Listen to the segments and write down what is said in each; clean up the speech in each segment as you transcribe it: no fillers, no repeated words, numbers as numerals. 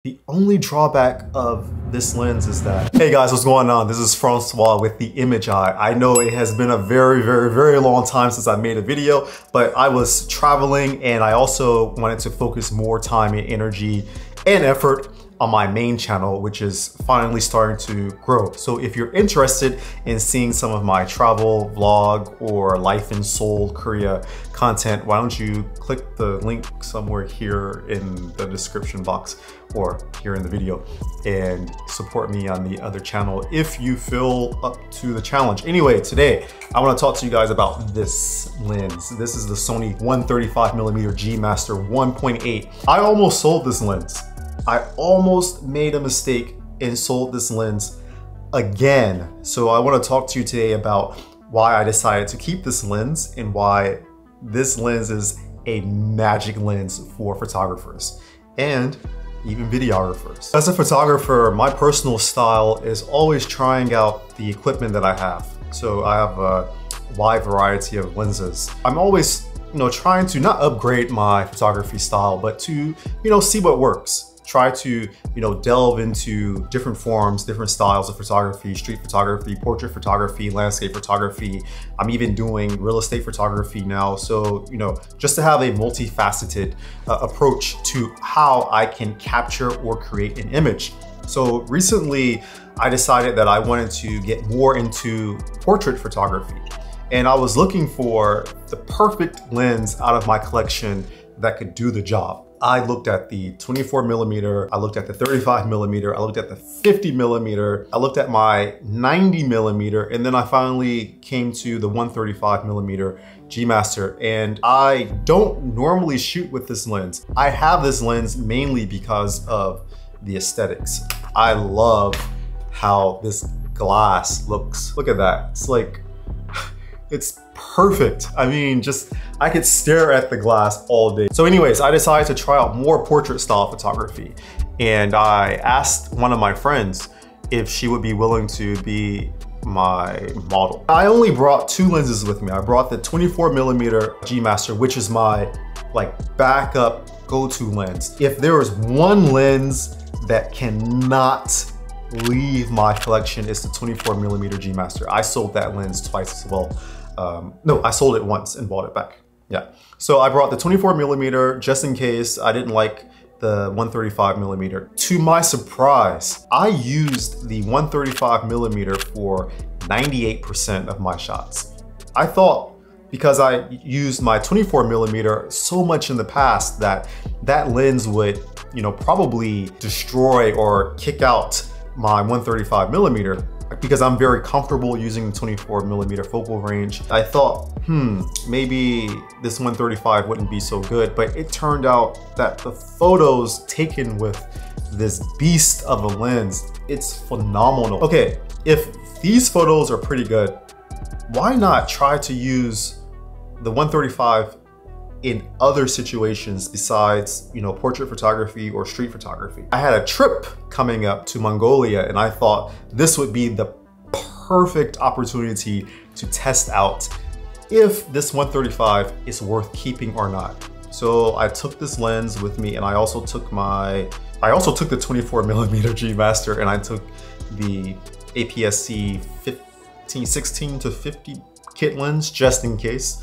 The only drawback of this lens is that, hey guys, what's going on? This is Francois with the Image Eye. I know it has been a very long time since I made a video, but I was traveling and I also wanted to focus more time and energy and effort on my main channel, which is finally starting to grow. So if you're interested in seeing some of my travel vlog or life in Seoul, Korea content, why don't you click the link somewhere here in the description box or here in the video and support me on the other channel if you feel up to the challenge. Anyway, today I want to talk to you guys about this lens. This is the Sony 135mm G Master 1.8. I almost sold this lens. I almost made a mistake and sold this lens again. So I want to talk to you today about why I decided to keep this lens and why this lens is a magic lens for photographers and even videographers. As a photographer, my personal style is always trying out the equipment that I have. So I have a wide variety of lenses. I'm always, trying to not upgrade my photography style, but to, see what works. Try to, delve into different forms, different styles of photography, street photography, portrait photography, landscape photography. I'm even doing real estate photography now. So, just to have a multifaceted approach to how I can capture or create an image. So recently I decided that I wanted to get more into portrait photography. And I was looking for the perfect lens out of my collection that could do the job. I looked at the 24mm, I looked at the 35mm, I looked at the 50mm, I looked at my 90mm, and then I finally came to the 135mm G Master. And I don't normally shoot with this lens. I have this lens mainly because of the aesthetics. I love how this glass looks. Look at that, it's like, it's perfect. I mean, I could stare at the glass all day. So anyways, I decided to try out more portrait style photography. And I asked one of my friends if she would be willing to be my model. I only brought two lenses with me. I brought the 24mm G Master, which is my backup go-to lens. If there is one lens that cannot leave my collection, it's the 24mm G Master. I sold that lens twice as well. No, I sold it once and bought it back. Yeah. So I brought the 24mm just in case I didn't like the 135mm. To my surprise, I used the 135mm for 98% of my shots. I thought because I used my 24mm so much in the past that that lens would, probably destroy or kick out my 135mm. Because I'm very comfortable using 24mm focal range. I thought, maybe this 135 wouldn't be so good, but it turned out that the photos taken with this beast of a lens, it's phenomenal. Okay, if these photos are pretty good, why not try to use the 135 in other situations besides, portrait photography or street photography? I had a trip coming up to Mongolia and I thought this would be the perfect opportunity to test out if this 135 is worth keeping or not. So I took this lens with me and I also took the 24mm G Master and I took the APS-C 1516 to 50 kit lens just in case.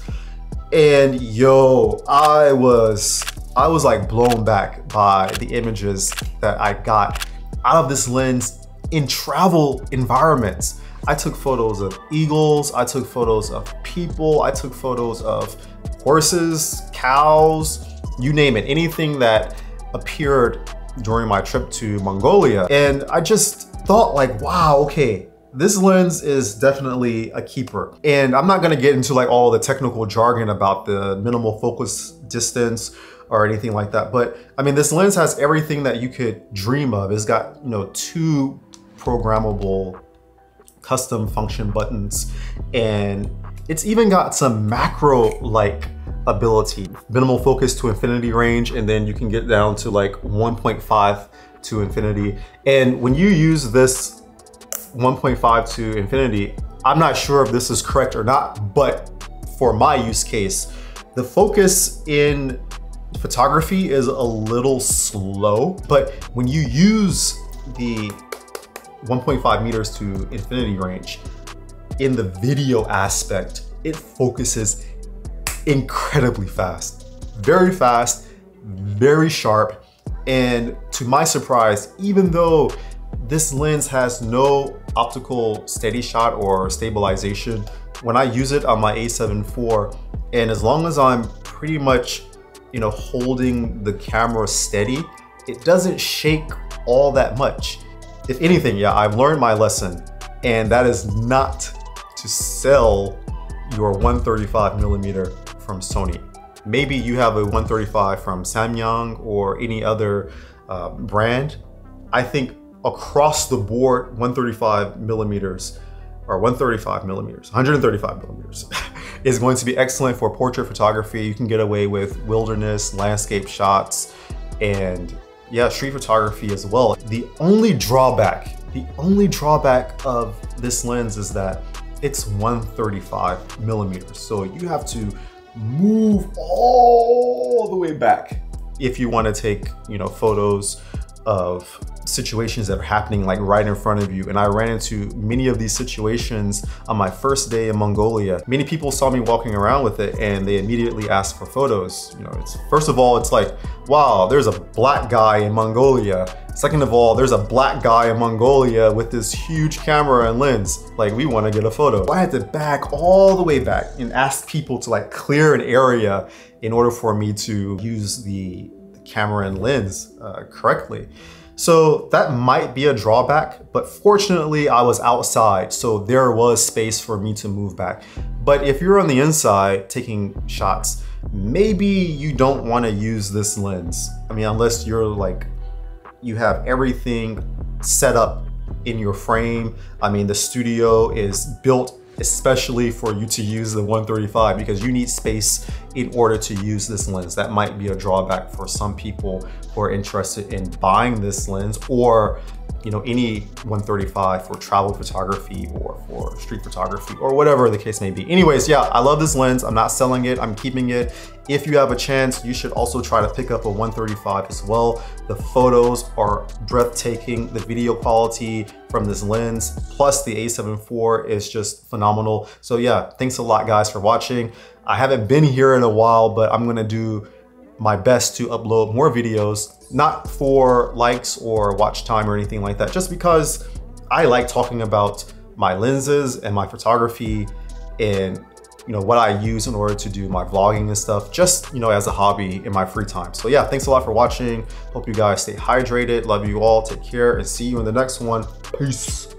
And yo, I was like blown back by the images that I got out of this lens in travel environments. I took photos of eagles, I took photos of people, I took photos of horses, cows, you name it, anything that appeared during my trip to Mongolia. And I just thought wow, okay, this lens is definitely a keeper. And I'm not gonna get into all the technical jargon about the minimal focus distance or anything like that. But I mean, this lens has everything that you could dream of. It's got, two programmable custom function buttons. And it's even got some macro-like ability. Minimal focus to infinity range, and then you can get down to 1.5 to infinity. And when you use this 1.5 to infinity, I'm not sure if this is correct or not, but for my use case, the focus in photography is a little slow, but when you use the 1.5 meters to infinity range, in the video aspect, it focuses incredibly fast, very sharp. And to my surprise, even though this lens has no optical steady shot or stabilization, when I use it on my a7 IV, and as long as I'm pretty much, you know, holding the camera steady, it doesn't shake all that much. If anything, yeah, I've learned my lesson, and that is not to sell your 135mm from Sony. Maybe you have a 135 from Samyang or any other brand. I think across the board, 135mm or 135mm is going to be excellent for portrait photography. You can get away with wilderness, landscape shots, and yeah, street photography as well. The only drawback of this lens is that it's 135mm. So you have to move all the way back if you want to take, you know, photos of situations that are happening like right in front of you. And I ran into many of these situations on my first day in Mongolia. Many people saw me walking around with it and they immediately asked for photos. You know, first of all, it's like, wow, there's a black guy in Mongolia. Second of all, there's a black guy in Mongolia with this huge camera and lens. Like, we want to get a photo. I had to back all the way back and ask people to like clear an area in order for me to use the camera and lens correctly. So that might be a drawback, but fortunately I was outside, so there was space for me to move back. But if you're on the inside taking shots, maybe you don't want to use this lens. I mean, unless you're like, you have everything set up in your frame. I mean, the studio is built especially for you to use the 135 because you need space in order to use this lens. That might be a drawback for some people who are interested in buying this lens, or you know, any 135 for travel photography or for street photography or whatever the case may be. Anyways, yeah, I love this lens. I'm not selling it, I'm keeping it. If you have a chance, you should also try to pick up a 135 as well. The photos are breathtaking. The video quality from this lens plus the a7 IV is just phenomenal. So yeah, thanks a lot guys for watching. I haven't been here in a while, but I'm gonna do my best to upload more videos, not for likes or watch time or anything like that, just because I like talking about my lenses and my photography and, you know, what I use in order to do my vlogging and stuff, just, you know, as a hobby in my free time. So yeah, thanks a lot for watching. Hope you guys stay hydrated. Love you all. Take care and see you in the next one. Peace.